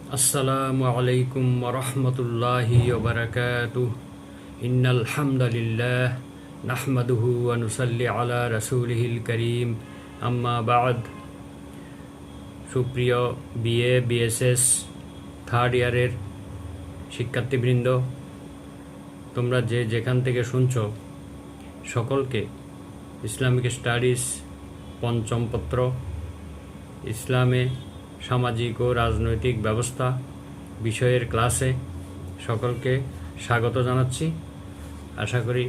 আসসালামু আলাইকুম ওয়া রাহমাতুল্লাহি ওয়া বারাকাতুহু ইন্নাল হামদালিল্লাহ নাহমাদুহু ওয়া নুসাল্লি আলা রাসূলিহিল কারীম আম্মা বা'দ। সুপ্রিয় বিএ বিএসএস থার্ড ইয়ারের শিক্ষার্থীবৃন্দ, তোমরা যে যেখান থেকে শুনছো সকলকে ইসলামিক স্টাডিজ পঞ্চম পত্র, ইসলামে সামাজিক ও রাজনৈতিক ব্যবস্থা বিষয়ের ক্লাসে সকলকে স্বাগত জানাচ্ছি। আশা করি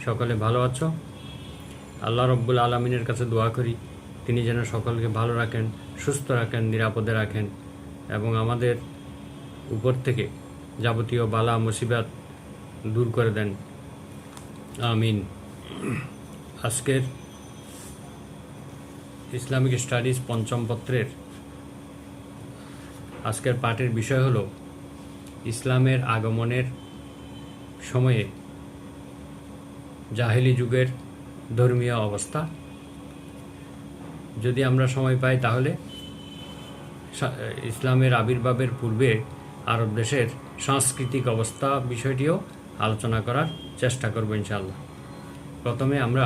সকলে ভালো আছো। আল্লাহ রব্বুল আলমিনের কাছে দোয়া করি তিনি যেন সকলকে ভালো রাখেন, সুস্থ রাখেন, নিরাপদে রাখেন এবং আমাদের উপর থেকে যাবতীয় বালা মুসিবত দূর করে দেন, আমিন। আজকের ইসলামিক স্টাডিজ পঞ্চম পত্রের আজকের পাঠের বিষয় হলো ইসলামের আগমনের সময়ে জাহেলি যুগের ধর্মীয় অবস্থা। যদি আমরা সময় পাই তাহলে ইসলামের আবির্ভাবের পূর্বে আরব দেশের সাংস্কৃতিক অবস্থা বিষয়টিও আলোচনা করার চেষ্টা করব ইনশাআল্লাহ। প্রথমে আমরা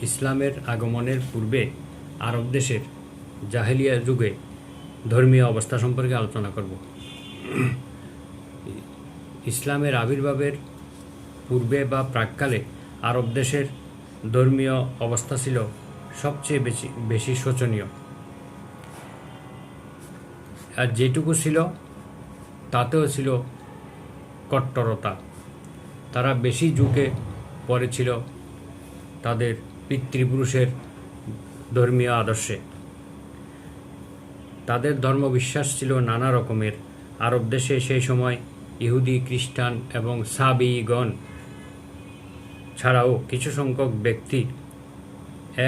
ইসলামের আগমনের পূর্বে আরব দেশের জাহেলিয়া যুগে ধর্মীয় অবস্থা সম্পর্কে আলোচনা করব। ইসলামের আবির্ভাবের পূর্বে বা প্রাক্কালে আরব দেশের ধর্মীয় অবস্থা ছিল সবচেয়ে বেশি শোচনীয়। আর যেটুকু ছিল তাতেও ছিল কট্টরতা। তারা বেশি ঝুঁকে পড়েছিল তাদের পিতৃপুরুষের ধর্মীয় আদর্শে। তাদের ধর্মবিশ্বাস ছিল নানা রকমের। আরব দেশে সেই সময় ইহুদি, খ্রিস্টান এবং সাবিগণ ছাড়াও কিছু সংখ্যক ব্যক্তি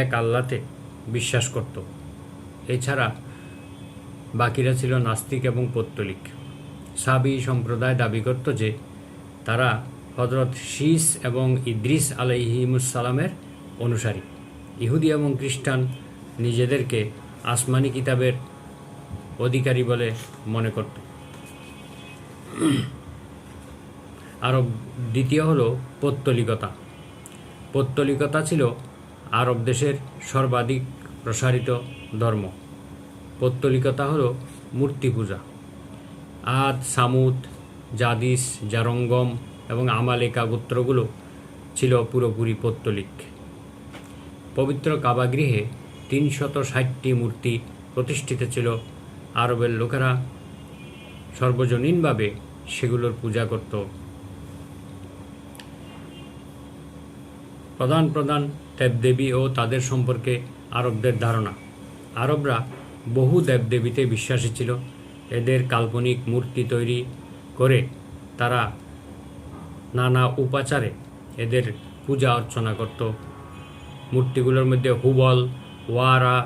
এক আল্লাহতে বিশ্বাস করত। এছাড়া বাকিরা ছিল নাস্তিক এবং পৌত্তলিক। সাবি সম্প্রদায় দাবি করত যে তারা হযরত শীস এবং ইদ্রিস আলাইহিমুসসালামের অনুসারী। ইহুদি এবং খ্রিস্টান নিজেদেরকে আসমানি কিতাবের অধিকারী বলে মনে করত। আরব দ্বিতীয় হলো পৌত্তলিকতা। পৌত্তলিকতা ছিল আরব দেশের সর্বাধিক প্রসারিত ধর্ম। পৌত্তলিকতা হলো মূর্তি পূজা। আদ, সামুদ, জাদিস, জারঙ্গম এবং আমালেকা গোত্রগুলো ছিল পুরোপুরি পৌত্তলিক। পবিত্র কাবাগৃহে ৩৬০টি মূর্তি প্রতিষ্ঠিত ছিল। আরবের লোকেরা সর্বজনীনভাবে সেগুলোর পূজা করত। প্রধান প্রধান দেবদেবী ও তাদের সম্পর্কে আরবদের ধারণা। আরবরা বহু দেবদেবীতে বিশ্বাসী ছিল। এদের কাল্পনিক মূর্তি তৈরি করে তারা নানা উপাচারে এদের পূজা অর্চনা করত। মূর্তিগুলোর মধ্যে হুবল, ওয়ারা,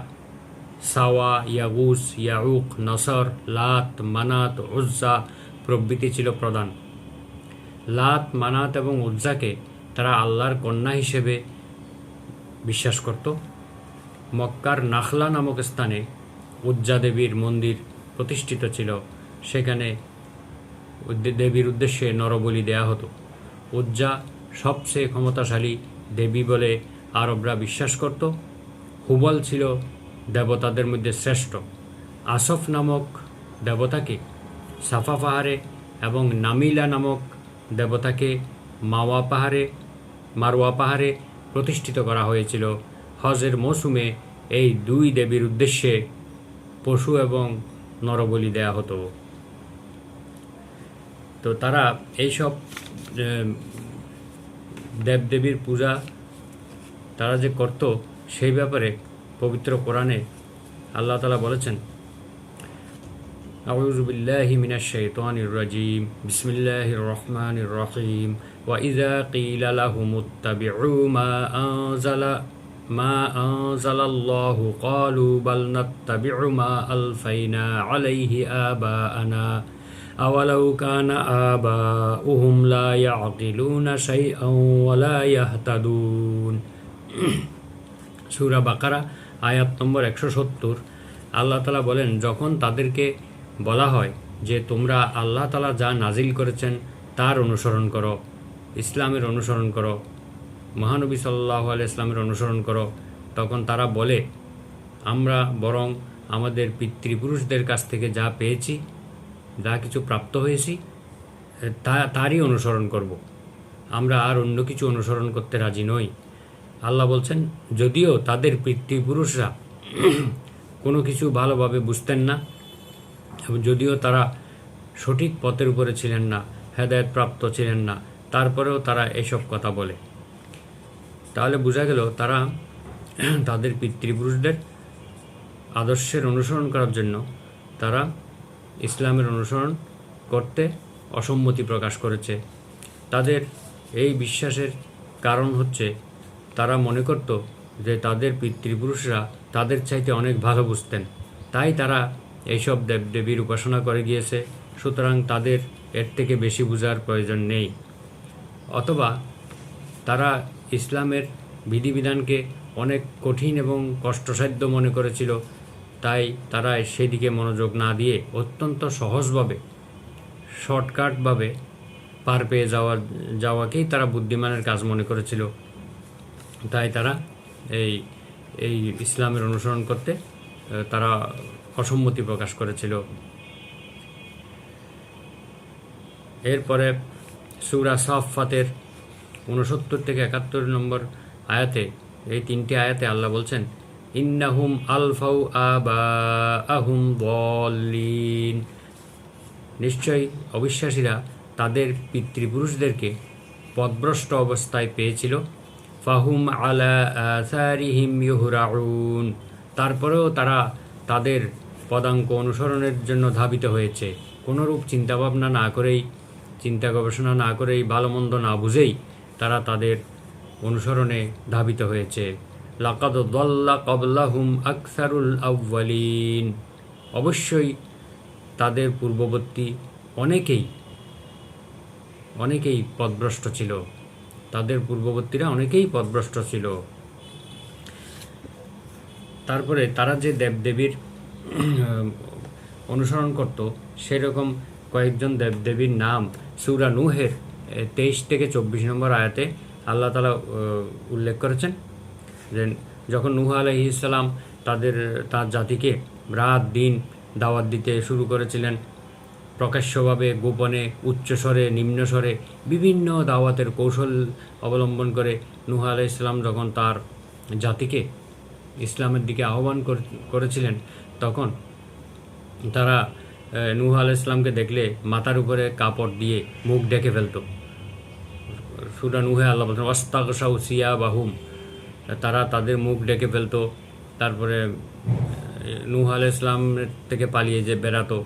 সাওয়া, ইয়াগুস, ইয়াউক, নসর, লাত, মানাত, উজ্জা প্রভৃতি ছিল প্রধান। লাত, মানাত এবং উজ্জাকে তারা আল্লাহর কন্যা হিসেবে বিশ্বাস করত। মক্কার নাখলা নামক স্থানে উজ্জা দেবীর মন্দির প্রতিষ্ঠিত ছিল। সেখানে দেবীর উদ্দেশ্যে নরবলি দেয়া হতো। উজ্জা সবচেয়ে ক্ষমতাশালী দেবী বলে আরবরা বিশ্বাস করত। হুবল ছিল দেবতাদের মধ্যে শ্রেষ্ঠ। আসফ নামক দেবতাকে সাফা পাহাড়ে এবং নামিলা নামক দেবতাকে মারওয়া পাহাড়ে প্রতিষ্ঠিত করা হয়েছিল। হজের মৌসুমে এই দুই দেবীর উদ্দেশ্যে পশু এবং নরবলি দেয়া হতো। তো তারা এইসব দেবদেবীর পূজা তারা যে করত সেই ব্যাপারে পবিত্র কোরআনে আল্লাহ তাআলা বলেছেন, আউযু বিল্লাহি মিনাশ শাইতানির রাজীম, বিসমিল্লাহির রহমানির রহিম, ওয়া ইযা ক্বিলা লাহুমুত্তাবিউ মা আনজালাল্লাহু ক্বালু বাল নাত্তাবিউ মা আলফাইনা আলাইহি আবাআনা আওয়ালাউ কানা আবাউহুম লা ইয়াকিলুনা শাইআন ওয়া লা ইয়াহতাদুন। সূরা বাকারা আয়াত নম্বর 170। আল্লাহ তাআলা বলেন, যখন তাদেরকে বলা হয় যে তোমরা আল্লাহ তাআলা যা নাজিল করেছেন তার অনুসরণ করো, ইসলামের অনুসরণ করো, মহানবী সাল্লাল্লাহু আলাইহি ইসলামের অনুসরণ করো, তখন তারা বলে আমরা বরং আমাদের পিতৃপুরুষদের কাছ থেকে যা পেয়েছি, যা কিছু প্রাপ্ত হয়েছি তারই অনুসরণ করব। আমরা আর অন্য কিছু অনুসরণ করতে রাজি নই। আল্লাহ বলছেন যদিও তাদের পিতৃপুরুষরা কোনো কিছু ভালোভাবে বুঝতেন না, যদিও তারা সঠিক পথের উপরে ছিলেন না, হেদায়েত প্রাপ্ত ছিলেন না, তারপরেও তারা এসব কথা বলে। তাহলে বোঝা গেল তারা তাদের পিতৃপুরুষদের আদর্শের অনুসরণ করার জন্য তারা ইসলামের অনুসরণ করতে অসম্মতি প্রকাশ করেছে। তাদের এই বিশ্বাসের কারণ হচ্ছে তারা মনে করত যে তাদের পিতৃপুরুষরা তাদের চাইতে অনেক ভালো বুঝতেন, তাই তারা এইসব দেবদেবীর উপাসনা করে গিয়েছে, সুতরাং তাদের এর থেকে বেশি বোঝার প্রয়োজন নেই। অথবা তারা ইসলামের বিধিবিধানকে অনেক কঠিন এবং কষ্টসাধ্য মনে করেছিল, তাই তারা সেদিকে মনোযোগ না দিয়ে অত্যন্ত সহজভাবে, শর্টকাটভাবে পার পেয়ে যাওয়াকেই তারা বুদ্ধিমানের কাজ মনে করেছিল। তাই তারা এই ইসলামের অনুসরণ করতে তারা অসম্মতি প্রকাশ করেছিল। এরপরে সূরা সাফফাতের 69 থেকে 71 নম্বর আয়াতে, এই 3টি আয়াতে আল্লাহ বলছেন ইন্নাহুম আলফাউ আবাআহুম দাল্লিন, নিশ্চয়ই অবিশ্বাসীরা তাদের পিতৃপুরুষদেরকে পথভ্রষ্ট অবস্থায় পেয়েছিল। ফাহুম আলা আসারিহিম ইউহরাউন, তারপরেও তারা তাদের পদাঙ্ক অনুসরণের জন্য ধাবিত হয়েছে। কোনোরূপ চিন্তাভাবনা না করেই, চিন্তা গবেষণা না করেই, ভালো মন্দ না বুঝেই তারা তাদের অনুসরণে ধাবিত হয়েছে। লাকাদ দাল্লা ক্বাবলাহুম আকসারুল আউয়ালিন, অবশ্যই তাদের পূর্ববর্তী অনেকেই পথভ্রষ্ট ছিল, তাদের পূর্ববর্তীরা অনেকেই পথভ্রষ্ট ছিল। তারপরে তারা যে দেবদেবীর অনুসরণ করত সেরকম কয়েকজন দেবদেবীর নাম সূরা নূহের 23 থেকে 24 নম্বর আয়াতে আল্লাহ তাআলা উল্লেখ করেছেন যে যখন নূহ আলাইহিস সালাম তার জাতিকে রাত দিন দাওয়াত দিতে শুরু করেছিলেন, প্রকাশ্যভাবে, গোপনে, উচ্চস্বরে, নিম্নস্বরে বিভিন্ন দাওয়াতের কৌশল অবলম্বন করে নূহ আলাইহিস সালাম যখন তার জাতিকে ইসলামের দিকে আহ্বান করেছিলেন, তখন তারা নূহ আলাইহিস সালামকে দেখলে মাথার উপরে কাপড় দিয়ে মুখ ঢেকে ফেলত। সূরা নূহে আল্লাহ বলছেন ওয়াস্তাগশাউ সিয়াবাহুম, তারা তাদের মুখ ঢেকে ফেলত, তারপরে নূহ আলাইহিস সালামের থেকে পালিয়ে যে বেরাতো।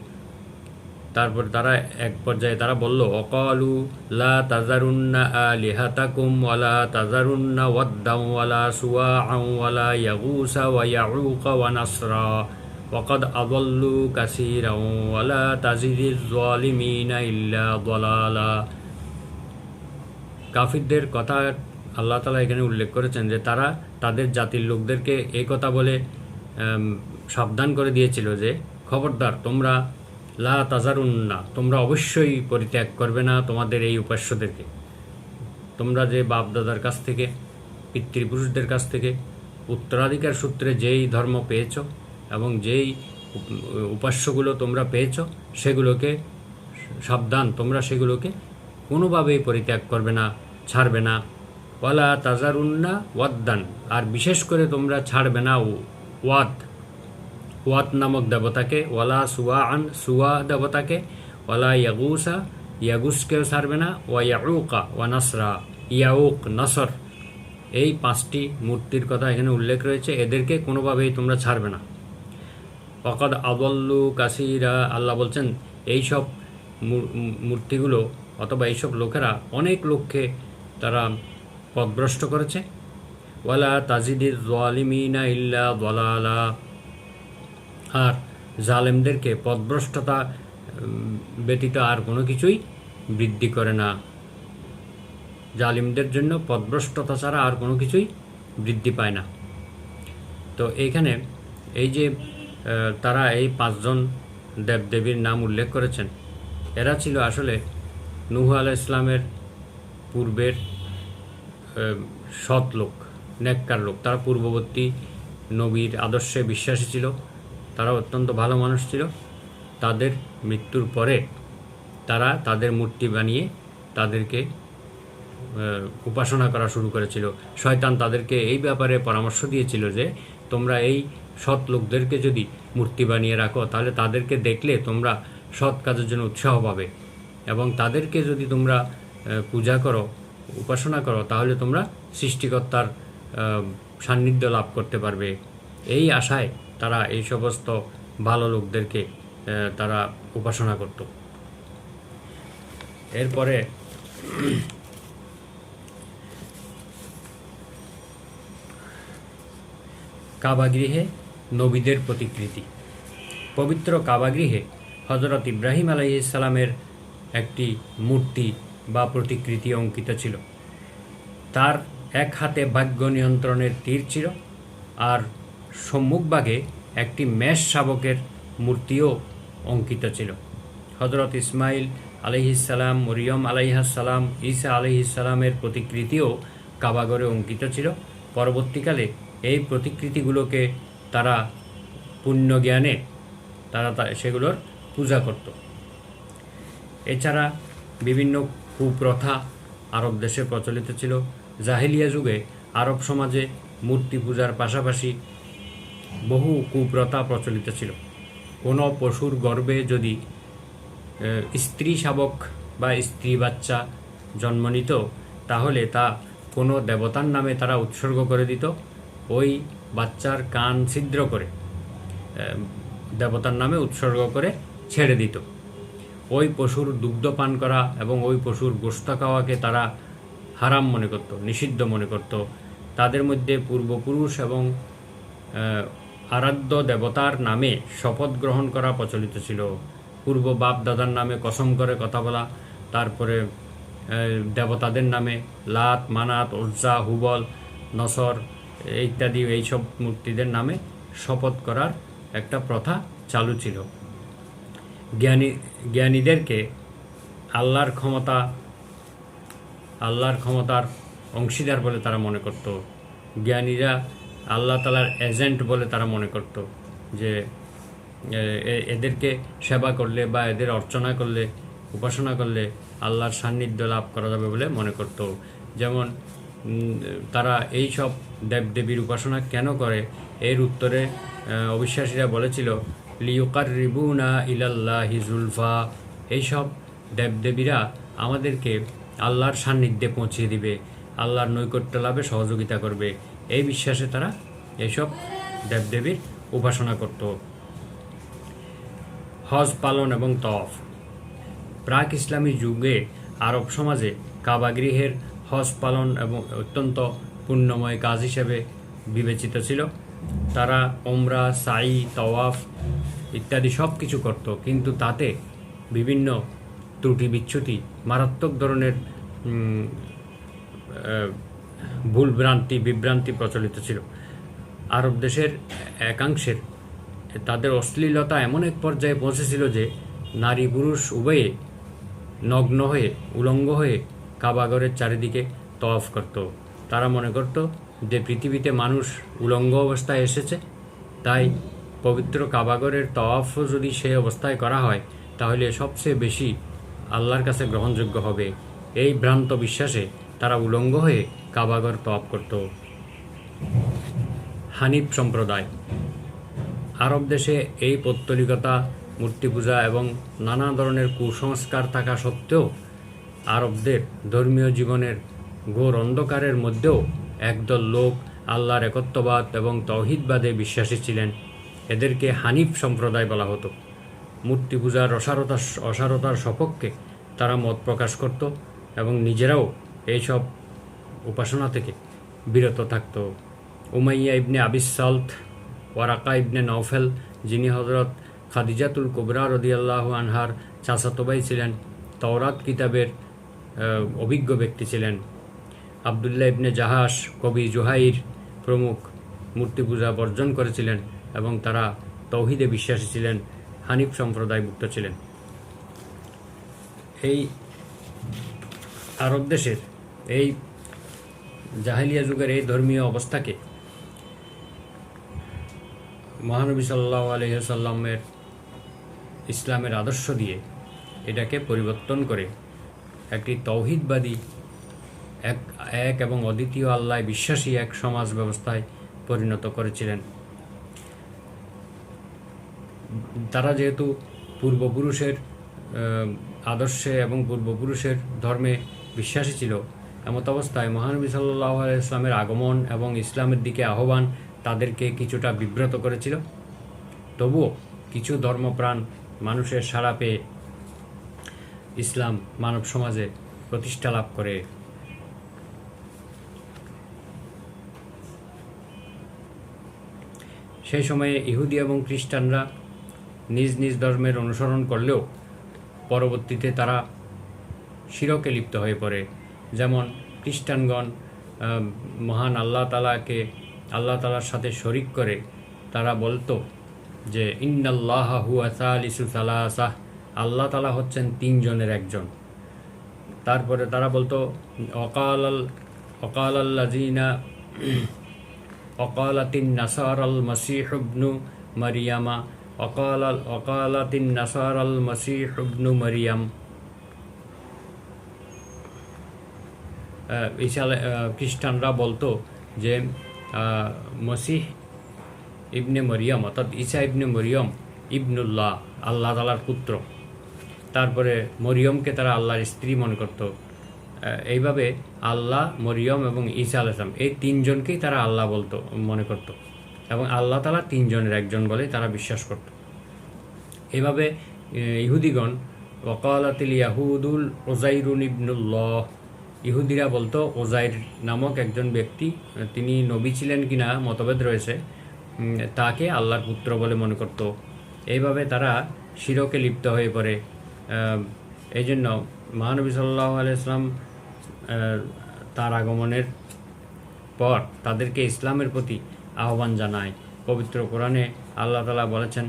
তারপর তারা এক পর্যায়ে তারা বলল অকালু লা তাজারুন্না আলিহাতাকুম ওয়ালা তাজারুন্না ওয়াদ্দাম ওয়ালা সুওয়াআন ওয়ালা ইয়াগুসা ওয়া ইয়াউকা ওয়া নাসরা ওয়াকাদ আযাল্লু কাসীরান ওয়ালা তাজিদিজ যালিমিনা ইল্লা দালালা। কাফিরদের কথা আল্লাহ তাআলা এখানে উল্লেখ করেছেন যে তারা তাদের জাতির লোকদেরকে এই কথা বলে সাবধান করে দিয়েছিল যে খবরদার তোমরা লা তাজারুন্না, তোমরা অবশ্যই পরিত্যাগ করবে না তোমাদের এই উপাস্যদেরকে। তোমরা যে বাপদাদার কাছ থেকে, পিতৃপুরুষদের কাছ থেকে উত্তরাধিকার সূত্রে যেই ধর্ম পেয়েছ এবং যেই উপাস্যগুলো তোমরা পেয়েছ সেগুলোকে সাবধান, তোমরা সেগুলোকে কোনোভাবেই পরিত্যাগ করবে না, ছাড়বে না। ওয়ালা তাজারুন্না ওয়াদ্দান, আর বিশেষ করে তোমরা ছাড়বে না ওয়াত নামক দেবতাকে, ওয়ালা সুওয়াআন, সুওয়া দেবতাকে, ওয়ালা ইয়াগুসা, ইয়াগুসকেও ছাড়বে না, ওয়া ইয়াউকা ওয়া নাসরা, ইয়াউক, নাসর, এই 5টি মূর্তির কথা এখানে উল্লেখ রয়েছে, এদেরকে কোনোভাবেই তোমরা ছাড়বে না। ওয়াকাদ আযাল্লু কাসীরা, আল্লাহ বলছেন এইসব মূর্তিগুলো অথবা এইসব লোকেরা অনেক লোককে তারা পথভ্রষ্ট করেছে। ওয়ালা তাজিদিজ যালিমিনা ইল্লা দালালা, আর জালেমদেরকে পথভ্রষ্টতা ব্যতীত আর কোনো কিছুই বৃদ্ধি করে না। জালিমদের জন্য পথভ্রষ্টতা ছাড়া আর কোনো কিছুই বৃদ্ধি পায় না। তো এইখানে এই যে তারা এই 5জন দেবদেবীর নাম উল্লেখ করেছেন, এরা ছিল আসলে নূহ আলাইহিস সালামের পূর্বের সৎ লোক, নেককার লোক। তারা পূর্ববর্তী নবীর আদর্শে বিশ্বাসী ছিল, তারা অত্যন্ত ভালো মানুষ ছিল। তাদের মৃত্যুর পরে তারা তাদের মূর্তি বানিয়ে তাদেরকে উপাসনা করা শুরু করেছিল। শয়তান তাদেরকে এই ব্যাপারে পরামর্শ দিয়েছিল যে তোমরা এই সৎ লোকদেরকে যদি মূর্তি বানিয়ে রাখো তাহলে তাদেরকে দেখলে তোমরা সৎ কাজের জন্য উৎসাহ পাবে, এবং তাদেরকে যদি তোমরা পূজা করো, উপাসনা করো, তাহলে তোমরা সৃষ্টিকর্তার সান্নিধ্য লাভ করতে পারবে। এই আশায় তারা এই সমস্ত ভালো লোকদেরকে তারা উপাসনা করত। এরপরে কাবাগৃহে নবীদের প্রতিকৃতি। পবিত্র কাবাগৃহে হযরত ইব্রাহিম আলাইহিস সালামের একটি মূর্তি বা প্রতিকৃতি অঙ্কিত ছিল। তার এক হাতে বাক্য নিয়ন্ত্রণের তীর ছিল, আর সম্মুখভাগে একটি মেষ শাবকের মূর্তিও অঙ্কিত ছিল। হযরত ইসমাইল আলাইহিস সালাম, মরিয়ম আলাইহিস সালাম, ঈসা আলাইহিস সালামের প্রতিকৃতিও কাবাগরে অঙ্কিত ছিল। পরবর্তীকালে এই প্রতিকৃতিগুলোকে তারা পুণ্য জ্ঞানে তারা সেগুলোর পূজা করত। এছাড়া বিভিন্ন কুপ্রথা আরব দেশে প্রচলিত ছিল। জাহেলিয়া যুগে আরব সমাজে মূর্তি পূজার পাশাপাশি বহু কুপ্রথা প্রচলিত ছিল। কোনো পশুর গর্ভে যদি স্ত্রী শাবক বা স্ত্রী বাচ্চা জন্ম নিত, তাহলে তা কোনো দেবতার নামে তারা উৎসর্গ করে দিত। ওই বাচ্চার কান ছিদ্র করে দেবতার নামে উৎসর্গ করে ছেড়ে দিত। ওই পশুর দুগ্ধ পান করা এবং ওই পশুর গোশত খাওয়াকে তারা হারাম মনে করত, নিষিদ্ধ মনে করত। তাদের মধ্যে পূর্বপুরুষ এবং আরাধ্য দেবতার নামে শপথ গ্রহণ করা প্রচলিত ছিল। পূর্ব বাপ দাদার নামে কসম করে কথা বলা, তারপরে দেবতাদের নামে লাত, মানাত, উজ্জা, হুবল, নসর ইত্যাদি এইসব মূর্তিদের নামে শপথ করার একটা প্রথা চালু ছিল। জ্ঞানীদেরকে আল্লাহর ক্ষমতার অংশীদার বলে তারা মনে করত। জ্ঞানীরা আল্লাহ তাআলার এজেন্ট বলে তারা মনে করত, যে এদেরকে সেবা করলে বা এদের অর্চনা করলে, উপাসনা করলে আল্লাহর সান্নিধ্য লাভ করা যাবে বলে মনে করত। যেমন তারা এই সব দেবদেবীর উপাসনা কেন করে, এর উত্তরে অবিশ্বাসীরা বলেছিল, লিয়ুকাররিবুনা ইলাল্লাহি যুলফা, এইসব দেবদেবীরা আমাদেরকে আল্লাহর সান্নিধ্যে পৌঁছিয়ে দিবে, আল্লাহর নৈকট্য লাভে সহযোগিতা করবে। এই বিশ্বাসে তারা এইসব দেবদেবীর উপাসনা করত। হজ পালন এবং তওয়াফ। প্রাক ইসলামী যুগে আরব সমাজে কাবাগৃহের হজ পালন এবং অত্যন্ত পুণ্যময় কাজ হিসেবে বিবেচিত ছিল। তারা ওমরা, সাই, তওয়াফ ইত্যাদি সব কিছু করত, কিন্তু তাতে বিভিন্ন ত্রুটি বিচ্যুতি, মারাত্মক ধরনের বিভ্রান্তি প্রচলিত ছিল। আরব দেশের একাংশের তাদের অশ্লীলতা এমন এক পর্যায়ে পৌঁছেছিল যে নারী পুরুষ উভয়ে নগ্ন হয়ে, উলঙ্গ হয়ে কাবাগরের চারিদিকে তওয়াফ করত। তারা মনে করত যে পৃথিবীতে মানুষ উলঙ্গ অবস্থায় এসেছে, তাই পবিত্র কাবাগরের তওয়াফও যদি সেই অবস্থায় করা হয় তাহলে সবচেয়ে বেশি আল্লাহর কাছে গ্রহণযোগ্য হবে। এই ভ্রান্ত বিশ্বাসে তারা উলঙ্গ হয়ে কাবাগর তওয়াফ করত। হানিফ সম্প্রদায়। আরব দেশে এই পৌত্তলিকতা, মূর্তি পূজা এবং নানা ধরনের কুসংস্কার থাকা সত্ত্বেও আরবদের ধর্মীয় জীবনের ঘোর অন্ধকারের মধ্যেও একদল লোক আল্লাহর একত্ববাদ এবং তাওহীদবাদে বিশ্বাসী ছিলেন। এদেরকে হানিফ সম্প্রদায় বলা হতো। মূর্তি পূজার অসারতার সপক্ষে তারা মত প্রকাশ করত এবং নিজেরাও এইসব উপাসনা থেকে বিরত থাকত। উমাইয়া ইবনে আবিস সালত, ওয়ারাকা ইবনে নওফেল, যিনি হযরত খাদিজাতুল কুবরা রাদিয়াল্লাহু আনহার চাচাতো ভাই ছিলেন, তাওরাত কিতাবের অভিজ্ঞ ব্যক্তি ছিলেন। আবদুল্লাহ ইবনে জাহাশ, কবি জুহাইর প্রমুখ মূর্তি পূজা বর্জন করেছিলেন এবং তারা তাওহীদে বিশ্বাসী ছিলেন। হানিফ সম্প্রদায়ভুক্ত ছিলেন। এই আরব দেশের এই জাহেলিয়া যুগের এই ধর্মীয় অবস্থাকে মহানবী সাল্লাল্লাহু আলাইহি ওয়াসাল্লামের ইসলামের আদর্শ দিয়ে এটাকে পরিবর্তন করে একটি তৌহিদবাদী এক এবং অদ্বিতীয় আল্লাহ বিশ্বাসী এক সমাজ ব্যবস্থায় পরিণত করেছিলেন। তারা যেহেতু পূর্বপুরুষের আদর্শে এবং পূর্বপুরুষের ধর্মে বিশ্বাসী ছিল, এমত অবস্থায় মহানবী সাল্লাল্লাহু আলাইহি ওয়াসাল্লামের আগমন এবং ইসলামের দিকে আহ্বান তাদেরকে কিছুটা বিব্রত করেছিল। তবুও কিছু ধর্মপ্রাণ মানুষের সাড়া পেয়ে ইসলাম মানব সমাজে প্রতিষ্ঠা লাভ করে। সেই সময়ে ইহুদি এবং খ্রিস্টানরা নিজ নিজ ধর্মের অনুসরণ করলেও পরবর্তীতে তারা শিরকে লিপ্ত হয়ে পড়ে। যেমন খ্রিস্টানগণ মহান আল্লাহ তাআলার সাথে শরিক করে তারা বলতো যে ইন্নাল্লাহা হুয়া সালিসু সালাসাহ, আল্লাহ তাআলা হচ্ছেন তিনজনের একজন। তারপরে তারা বলতো অকালাতিন নাসারাল মাসীহ ইবনু মারিয়ামা, অকালাতিন নাসারাল মাসীহ ইবনু মারিয়াম। খ্রিস্টানরা বলতো যে মসিহ ইবনে মরিয়ম অর্থাৎ ঈসা ইবনে মরিয়ম ইবনুল্লাহ, আল্লাহ তাআলার পুত্র। তারপরে মরিয়মকে তারা আল্লাহর স্ত্রী মনে করত। এইভাবে আল্লাহ, মরিয়ম এবং ঈসা আলাইহিস সালাম এই তিনজনকেই তারা আল্লাহ বলতো মনে করত এবং আল্লাহ তাআলা তিনজনের একজন বলে তারা বিশ্বাস করত। এভাবে ইহুদিগণ ওয়াকালাতিল ইয়াহুদুল উযাইরুন ইবনুল্লাহ, ইহুদিরা বলতো ওজাইর নামক একজন ব্যক্তি, তিনি নবী ছিলেন কিনা মতভেদ রয়েছে, তাকে আল্লাহর পুত্র বলে মনে করত। এইভাবে তারা শিরকে লিপ্ত হয়ে পড়ে। এই জন্য মহানবী সাল্লাল্লাহু আলাইহি ওয়াসাল্লাম তার আগমনের পর তাদেরকে ইসলামের প্রতি আহ্বান জানায়। পবিত্র কোরআনে আল্লাহ তাআলা বলেছেন,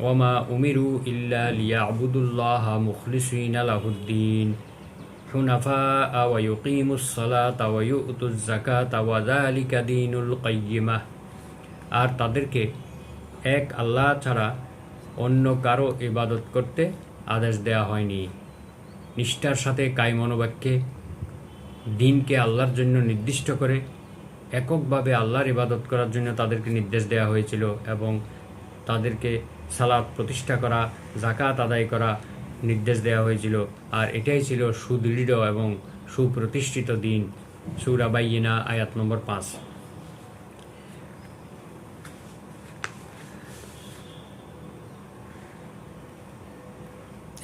ওয়ামা উমিরু ইল্লা লিয়াবুদুল্লাহা মুখলিসিনা লাহুদ্দিন হুনাফা ওয়া ইউকিমুস সালাতা ওয়া ইউতুজ যাকাতা ওয়া যালিকা দীনুল কাইয়্যিমাহ। আর তাদেরকে এক আল্লাহ ছাড়া অন্য কারো ইবাদত করতে আদেশ দেয়া হয়নি। নিষ্ঠার সাথে কায়েম মনোবাক্যে দিনকে আল্লাহর জন্য নির্দিষ্ট করে এককভাবে আল্লাহর ইবাদত করার জন্য তাদেরকে নির্দেশ দেওয়া হয়েছিল এবং তাদেরকে সালাত প্রতিষ্ঠা করা, যাকাত আদায় করা নির্দেশ দেওয়া হয়েছিল। আর এটাই ছিল সুদৃঢ় এবং সুপ্রতিষ্ঠিত দিন। সূরা বাইয়িনা আয়াত নম্বর 5।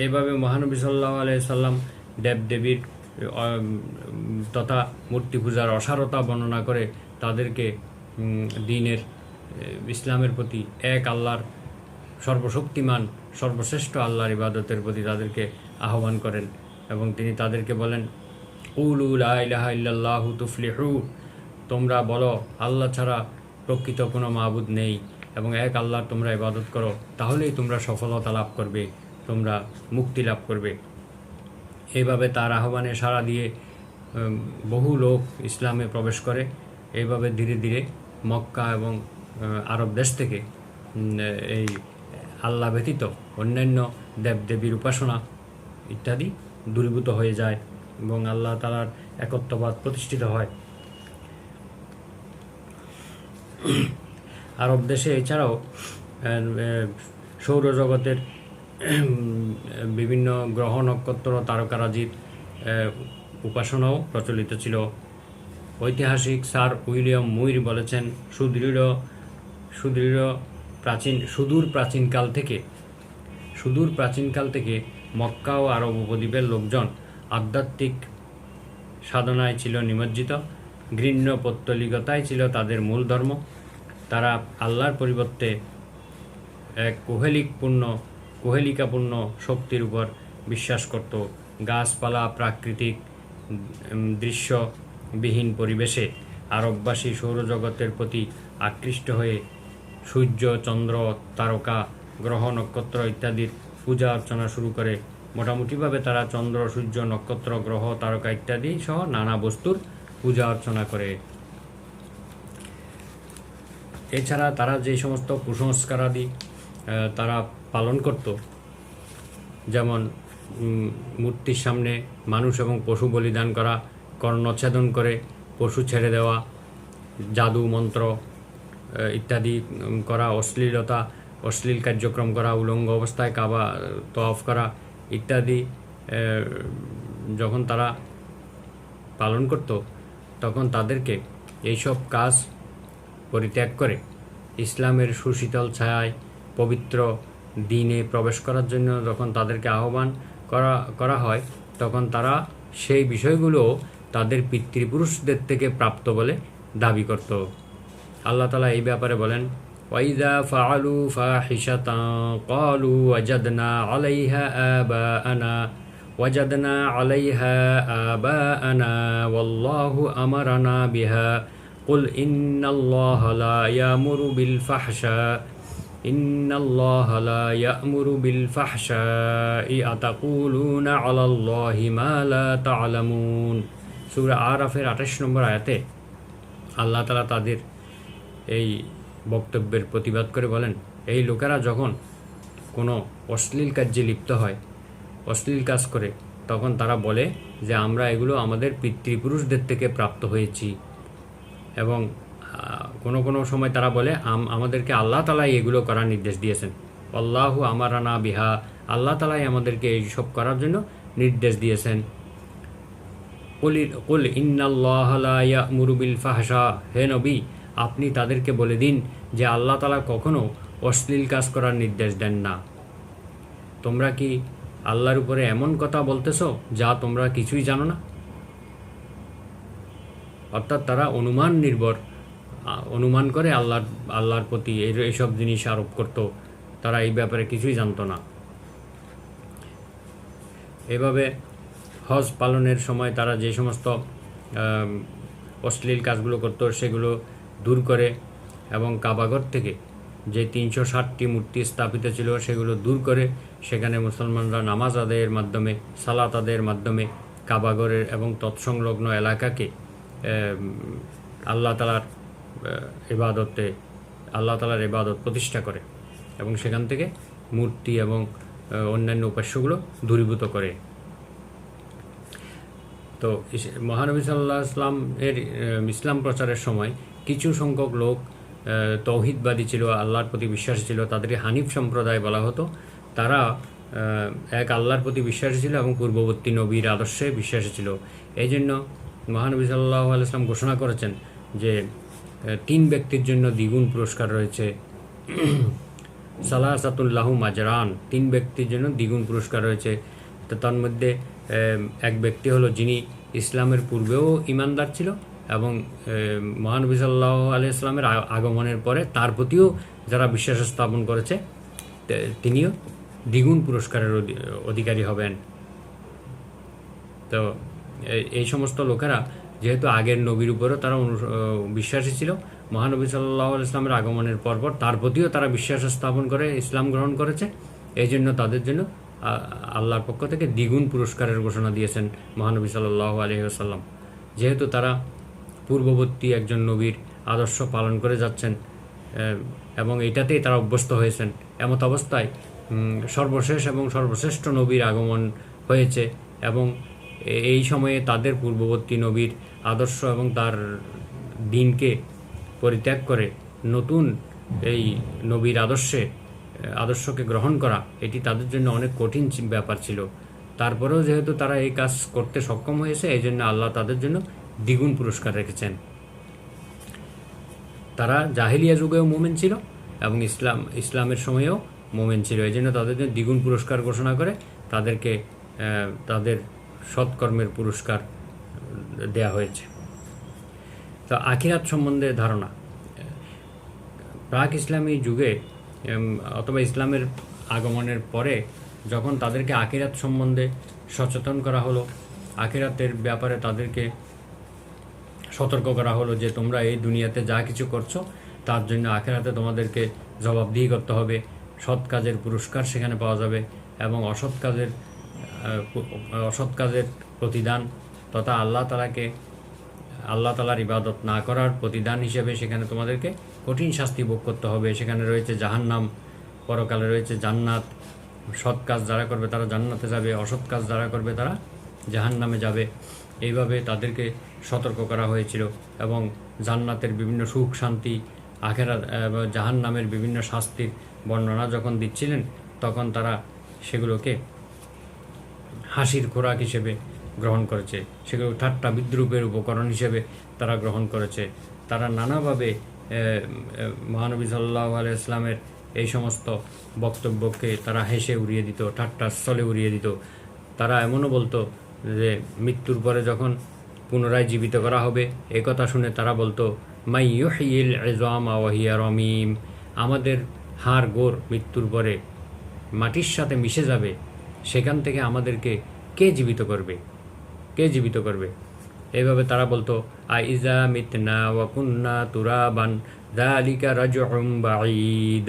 এভাবে মহানবী সাল্লাল্লাহু আলাইহি সাল্লাম দেবদেবীর তথা মূর্তি পূজার অসারতা বর্ণনা করে তাদেরকে দ্বীনের ইসলামের প্রতি এক আল্লাহর সর্বশক্তিমান সর্বশ্রেষ্ঠ আল্লাহর ইবাদতের প্রতি তাদেরকে আহ্বান করেন এবং তিনি তাদেরকে বলেন, কুলু লা ইলাহা ইল্লাল্লাহু তুফলিহু, তোমরা বলো আল্লাহ ছাড়া প্রকৃত কোনো মাবুদ নেই এবং এক আল্লাহর তোমরা ইবাদত করো, তাহলেই তোমরা সফলতা লাভ করবে, তোমরা মুক্তি লাভ করবে। এইভাবে তার আহ্বানে সাড়া দিয়ে বহু লোক ইসলামে প্রবেশ করে। এইভাবে ধীরে ধীরে মক্কা এবং আরব দেশ থেকে এই আল্লাহ ব্যতীত অন্যান্য দেবদেবীর উপাসনা ইত্যাদি দূরীভূত হয়ে যায় এবং আল্লাহ তাআলার একত্ববাদ প্রতিষ্ঠিত হয়। আরব দেশে এছাড়াও সৌরজগতের বিভিন্ন গ্রহ নক্ষত্র তারকারাজির উপাসনাও প্রচলিত ছিল। ঐতিহাসিক স্যার উইলিয়াম মুইর বলেছেন, সুদূর প্রাচীনকাল থেকে মক্কা ও আরব উপদ্বীপের লোকজন আধ্যাত্মিক সাধনায় ছিল নিমজ্জিত। ঘৃণ্য পৌত্তলিকতাই ছিল তাদের মূল ধর্ম। তারা আল্লাহর পরিবর্তে এক কুহেলিকাপূর্ণ শক্তির উপর বিশ্বাস করত। গাছপালা, প্রাকৃতিক দৃশ্যবিহীন পরিবেশে আরববাসী সৌরজগতের প্রতি আকৃষ্ট হয়ে সূর্য, চন্দ্র, তারকা গ্রহ নক্ষত্র ইত্যাদির পূজা অর্চনা শুরু করে। মোটামুটিভাবে তারা চন্দ্র সূর্য নক্ষত্র গ্রহ তারকা ইত্যাদি সহ নানা বস্তুর পূজা অর্চনা করে। এছাড়া তারা যে সমস্ত কুসংস্কারাদি তারা পালন করত, যেমন মূর্তির সামনে মানুষ এবং পশু বলিদান করা, কর্ণচ্ছেদন করে পশু ছেড়ে দেওয়া, জাদু মন্ত্র ইত্যাদি করা, অশ্লীল কার্যক্রম করা, উলঙ্গ অবস্থায় কাবা তওয়াফ করা ইত্যাদি যখন তারা পালন করত, তখন তাদেরকে এইসব কাজ পরিত্যাগ করে ইসলামের সুশীতল ছায়ায় পবিত্র দিনে প্রবেশ করার জন্য যখন তাদেরকে আহ্বান করা হয়, তখন তারা সেই বিষয়গুলো তাদের পিতৃপুরুষদের থেকে প্রাপ্ত বলে দাবি করত। আল্লাহ তাআলা এই ব্যাপারে বলেন, ওয়াইদা ফাআলু ফাহিশাতান ক্বালু ওয়াজাদনা আলাইহা আবাআনা ওয়াল্লাহু আমারানা বিহা কুল ইন্নাল্লাহা লা ইয়ামুরু বিল ফাহশাই আতাকুলুনা আলাল্লাহি মা লা তা'লামুন। সূরা আরাফের 28 নম্বর আয়াতে আল্লাহ তাআলা তাদের এই বক্তব্যের প্রতিবাদ করে বলেন, এই লোকেরা যখন কোনো অশ্লীল কার্যে লিপ্ত হয়, অশ্লীল কাজ করে, তখন তারা বলে যে আমরা এগুলো আমাদের পিতৃপুরুষদের থেকে প্রাপ্ত হয়েছি, এবং কোনো সময় তারা বলে আমাদেরকে আল্লাহ তাআলাই এগুলো করার নির্দেশ দিয়েছেন। আল্লাহু আমারানা বিহা, আল্লাহ তাআলাই আমাদেরকে এইসব করার জন্য নির্দেশ দিয়েছেন। কুল ইন্নাল্লাহা লা ইয়ামুরু বিল ফাহশা, হে নবী আপনি তাদেরকে বলে দিন যে আল্লাহ তাআলা কখনো অশ্লীল কাজ করার নির্দেশ দেন না। তোমরা কি আল্লাহর উপরে এমন কথা বলতেছো যা তোমরা কিছুই জানো না? অর্থাৎ তারা অনুমান করে আল্লাহর প্রতি এইসব জিনিস আরোপ করত, তারা এই ব্যাপারে কিছুই জানতো না। এভাবে হজ পালনের সময় তারা যে সমস্ত অশ্লীল কাজগুলো করত সেগুলো দূর করে, এবং কাবাঘর থেকে যে 360টি মূর্তি স্থাপিত ছিল সেগুলো দূর করে সেখানে মুসলমানরা নামাজ আদায়ের মাধ্যমে, সালাত আদায়ের মাধ্যমে কাবাঘরের এবং তৎসংলগ্ন এলাকাকে আল্লাহ তাআলার ইবাদত প্রতিষ্ঠা করে, এবং সেখান থেকে মূর্তি এবং অন্যান্য উপাস্যগুলো দূরীভূত করে। তো মহানবী সাল্লাল্লাহু আলাইহি ওয়াসাল্লাম এর ইসলাম প্রচারের সময় কিছু সংখ্যক লোক তৌহিদবাদী ছিল, আল্লাহর প্রতি বিশ্বাসী ছিল, তাদেরকে হানিফ সম্প্রদায় বলা হতো। তারা এক আল্লাহর প্রতি বিশ্বাসী ছিল এবং পূর্ববর্তী নবীর আদর্শে বিশ্বাসী ছিল। এই জন্য মহানবী সাল্লাল্লাহু আলাইহি ওয়াসাল্লাম ঘোষণা করেছেন যে 3 ব্যক্তির জন্য দ্বিগুণ পুরস্কার রয়েছে। সালাসাতুল লাহুম আজরান, 3 ব্যক্তির জন্য দ্বিগুণ পুরস্কার রয়েছে। তো তার মধ্যে এক ব্যক্তি হলো যিনি ইসলামের পূর্বেও ঈমানদার ছিল, এবং মহানবী সাল্লাল্লাহু আলাইহি ওয়াসাল্লামের আগমনের পরে তার প্রতিও যারা বিশ্বাস স্থাপন করেছে তিনিও দ্বিগুণ পুরস্কারের অধিকারী হবেন। তো এই সমস্ত লোকেরা যেহেতু আগের নবীর উপরও তারা বিশ্বাসী ছিল, মহানবী সাল্লাল্লাহু আলাইহি ওয়াসাল্লামের আগমনের পরপর তার প্রতিও তারা বিশ্বাস স্থাপন করে ইসলাম গ্রহণ করেছে। এই জন্য তাদের জন্য আল্লাহর পক্ষ থেকে দ্বিগুণ পুরস্কারের ঘোষণা দিয়েছেন মহানবী সাল্লাল্লাহু আলাইহি ওয়াসাল্লাম। যেহেতু তারা পূর্ববর্তী একজন নবীর আদর্শ পালন করে যাচ্ছেন এবং এটাতেই তারা অভ্যস্ত হয়েছেন, এমত অবস্থায় সর্বশেষ এবং সর্বশ্রেষ্ঠ নবীর আগমন হয়েছে, এবং এই সময়ে তাদের পূর্ববর্তী নবীর আদর্শ এবং তার দিনকে পরিত্যাগ করে নতুন এই নবীর আদর্শকে গ্রহণ করা, এটি তাদের জন্য অনেক কঠিন ব্যাপার ছিল। তারপরেও যেহেতু তারা এই কাজ করতে সক্ষম হয়েছে, এই জন্য আল্লাহ তাদের জন্য দ্বিগুণ পুরস্কার রেখেছেন। তারা জাহেলিয়া যুগেও মুমিন ছিল এবং ইসলামের সময়েও মুমিন ছিল, এই জন্য তাদের জন্য দ্বিগুণ পুরস্কার ঘোষণা করে তাদেরকে তাদের সৎকর্মের পুরস্কার দেয়া হয়েছে। তো আখিরাত সম্বন্ধে ধারণা, প্রাক ইসলামী যুগে অথবা ইসলামের আগমনের পরে যখন তাদেরকে আখিরাত সম্বন্ধে সচেতন করা হলো, আখিরাতের ব্যাপারে তাদেরকে সতর্ক করা হলো যে তোমরা এই দুনিয়াতে যা কিছু করছো তার জন্য আখিরাতে তোমাদেরকে জবাবদিহি করতে হবে, সৎ কাজের পুরস্কার সেখানে পাওয়া যাবে এবং অসৎ কাজের প্রতিদান তথা আল্লাহ তাআলার ইবাদত না করার প্রতিদান হিসেবে সেখানে তোমাদেরকে কঠিন শাস্তি ভোগ করতে হবে। সেখানে রয়েছে জাহান্নাম, পরকালে রয়েছে জান্নাত। সৎ কাজ যারা করবে তারা জান্নাতে যাবে, অসৎ কাজ যারা করবে তারা জাহান্নামে যাবে। এইভাবে তাদেরকে সতর্ক করা হয়েছিল এবং জান্নাতের বিভিন্ন সুখ শান্তি, আখেরাত জাহান্নামের বিভিন্ন শাস্তির বর্ণনা যখন দিচ্ছিলেন তখন তারা সেগুলোকে হাসির খোরাক হিসেবে গ্রহণ করেছে, সেগুলো ঠাট্টা বিদ্রূপের উপকরণ হিসেবে তারা গ্রহণ করেছে। তারা নানাভাবে মহানবী সাল্লাল্লাহু আলাইহি ওয়াসাল্লামের এই সমস্ত বক্তব্যকে তারা হেসে উড়িয়ে দিত, ঠাট্টার স্থলে উড়িয়ে দিত। তারা এমনও বলতো যে মৃত্যুর পরে যখন পুনরায় জীবিত করা হবে এ কথা শুনে তারা বলতো মাই ইউহিল ইযামা ওয়া হিয়া রামীম, আমাদের হাড় গোড় মৃত্যুর পরে মাটির সাথে মিশে যাবে, সেখান থেকে আমাদেরকে কে জীবিত করবে? এইভাবে তারা বলতো আইজা মিতনা ওয়া কুন্না তুরাবান যালিকা রাজউম বাঈদ,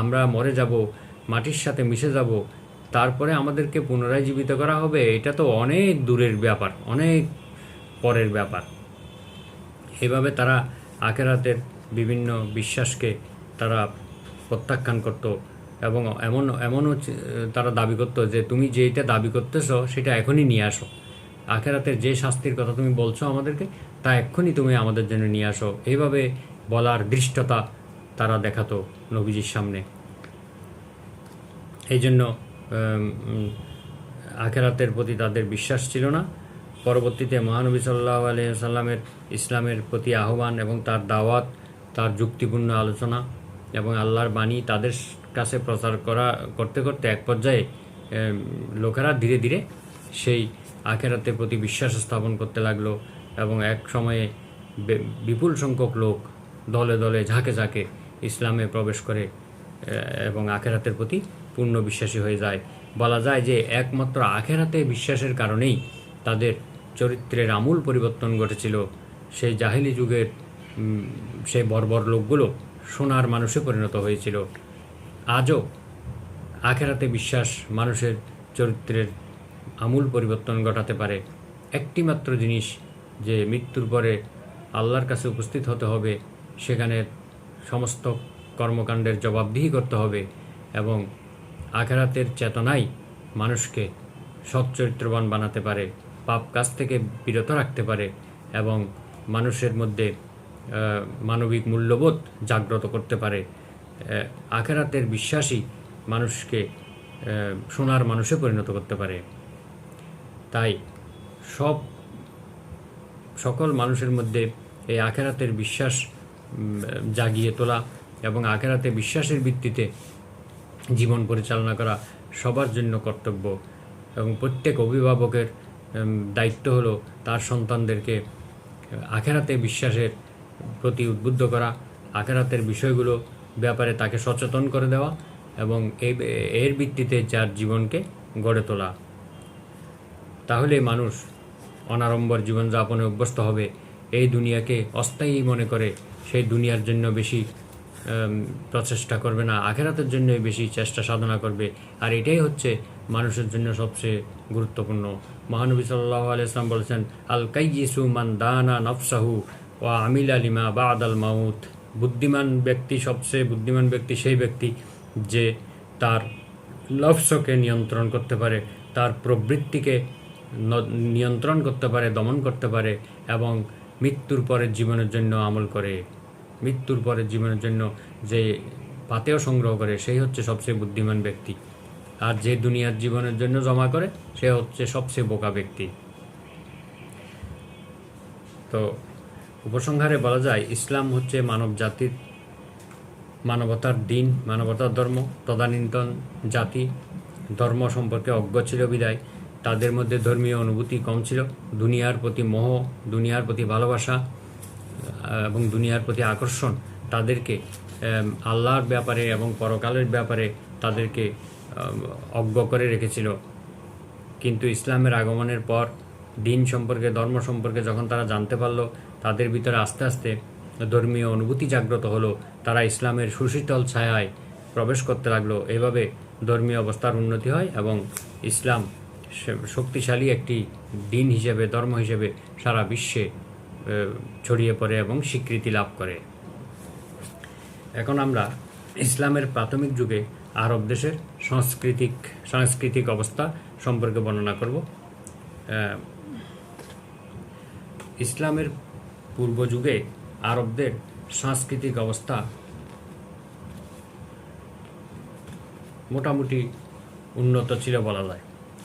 আমরা মরে যাব, মাটির সাথে মিশে যাব, তারপরে আমাদেরকে পুনরায় জীবিত করা হবে, এটা তো অনেক দূরের ব্যাপার, অনেক পরের ব্যাপার। এভাবে তারা আখিরাতের বিভিন্ন বিশ্বাসকে তারা প্রত্যাখ্যান করত এবং এমনও তারা দাবি করত যে তুমি যেটা দাবি করতেছো সেটা এখনই নিয়ে আসো, আখিরাতের যে শাস্তির কথা তুমি বলছো আমাদেরকে তা এক্ষুনি তুমি আমাদের জন্য নিয়ে আসো। এইভাবে বলার দৃষ্টতা তারা দেখাতো নবীজির সামনে। এই জন্য আখিরাতের প্রতি তাদের বিশ্বাস ছিল না। পরবর্তীতে মহানবী সাল্লাল্লাহু আলাইহি ওয়াসাল্লামের ইসলামের প্রতি আহ্বান এবং তার দাওয়াত, তার যুক্তিপূর্ণ আলোচনা এবং আল্লাহর বাণী তাদের কাছে প্রচার করতে করতে এক পর্যায়ে লোকেরা ধীরে ধীরে সেই আখিরাতের প্রতি বিশ্বাস স্থাপন করতে লাগলো এবং এক সময়ে বিপুল সংখ্যক লোক দলে দলে ঝাঁকে ঝাঁকে ইসলামে প্রবেশ করে এবং আখিরাতের প্রতি পূর্ণ বিশ্বাসী হয়ে যায়। বলা যায় যে একমাত্র আখিরাতে বিশ্বাসের কারণেই তাদের চরিত্রের আমূল পরিবর্তন ঘটেছিল। সেই জাহেলি যুগের সেই বর্বর লোকগুলো সোনার মানুষে পরিণত হয়েছিল। আজও আখিরাতে বিশ্বাস মানুষের চরিত্রের আমূল পরিবর্তন ঘটাতে পারে। একটি মাত্র জিনিস, যে মৃত্যুর পরে আল্লাহর কাছে উপস্থিত হতে হবে, সেখানে সমস্ত কর্মকাণ্ডের জবাবদিহি করতে হবে এবং আখিরাতের চেতনাই মানুষকে সচ্চরিত্রবান বানাতে পারে, পাপ কাজ থেকে বিরত রাখতে পারে এবং মানুষের মধ্যে মানবিক মূল্যবোধ জাগ্রত করতে পারে। আখিরাতের বিশ্বাসই মানুষকে সোনার মানুষে পরিণত করতে পারে। তাই সকল মানুষের মধ্যে এই আখিরাতের বিশ্বাস জাগিয়ে তোলা এবং আখিরাতে বিশ্বাসের ভিত্তিতে জীবন পরিচালনা করা সবার জন্য কর্তব্য এবং প্রত্যেক অভিভাবকের দায়িত্ব হলো তার সন্তানদেরকে আখিরাতে বিশ্বাসের প্রতি উদ্বুদ্ধ করা, আখিরাতের বিষয়গুলো ব্যাপারে তাকে সচেতন করে দেওয়া এবং এর ভিত্তিতে যার জীবনকে গড়ে তোলা। তাহলে মানুষ অনাড়ম্বর জীবনযাপনে অভ্যস্ত হবে। এই দুনিয়াকে অস্থায়ী মনে করে সেই দুনিয়ার জন্য বেশি প্রচেষ্টা করবে না, আখিরাতের জন্যই বেশি চেষ্টা সাধনা করবে। আর এটাই হচ্ছে মানুষের জন্য সবচেয়ে গুরুত্বপূর্ণ। মহানবী সাল্লাল্লাহু আলাইহি ওয়াসাল্লাম বলেছেন আল কাইয়িসু মান দানা নফসাহু ওয়া আমিলা লিমা বাদাল মাউত, সবচেয়ে বুদ্ধিমান ব্যক্তি সেই ব্যক্তি যে তার নফসকে নিয়ন্ত্রণ করতে পারে, তার প্রবৃত্তিকে নিয়ন্ত্রণ করতে পারে, দমন করতে পারে এবং মৃত্যুর পরের জীবনের জন্য আমল করে, মৃত্যুর পরের জীবনের জন্য যে পাতেও সংগ্রহ করে সেই হচ্ছে সবচেয়ে বুদ্ধিমান ব্যক্তি। আর যে দুনিয়ার জীবনের জন্য জমা করে সে হচ্ছে সবচেয়ে বোকা ব্যক্তি। তো উপসংহারে বলা যায় ইসলাম হচ্ছে মানবতার দিন, মানবতার ধর্ম। তদানীন্তন জাতি ধর্ম সম্পর্কে অজ্ঞ ছিল বিদায় তাদের মধ্যে ধর্মীয় অনুভূতি কম ছিল। দুনিয়ার প্রতি মোহ, দুনিয়ার প্রতি ভালোবাসা এবং দুনিয়ার প্রতি আকর্ষণ তাদেরকে আল্লাহর ব্যাপারে এবং পরকালের ব্যাপারে তাদেরকে অজ্ঞ করে রেখেছিল। কিন্তু ইসলামের আগমনের পর দিন সম্পর্কে, ধর্ম সম্পর্কে যখন তারা জানতে পারলো, তাদের ভিতরে আস্তে আস্তে ধর্মীয় অনুভূতি জাগ্রত হলো। তারা ইসলামের সুশীতল ছায়ায় প্রবেশ করতে লাগলো। এভাবে ধর্মীয় অবস্থার উন্নতি হয় এবং ইসলাম শক্তিশালী একটি দিন হিসেবে, ধর্ম হিসেবে সারা বিশ্বে ছড়িয়ে পড়ে এবং স্বীকৃতি লাভ করে। এখন আমরা ইসলামের প্রাথমিক যুগে আরব দেশের সাংস্কৃতিক অবস্থা সম্পর্কে বর্ণনা করব। ইসলামের পূর্ব যুগে আরবদের সাংস্কৃতিক অবস্থা মোটামুটি উন্নত ছিল বলা যায়।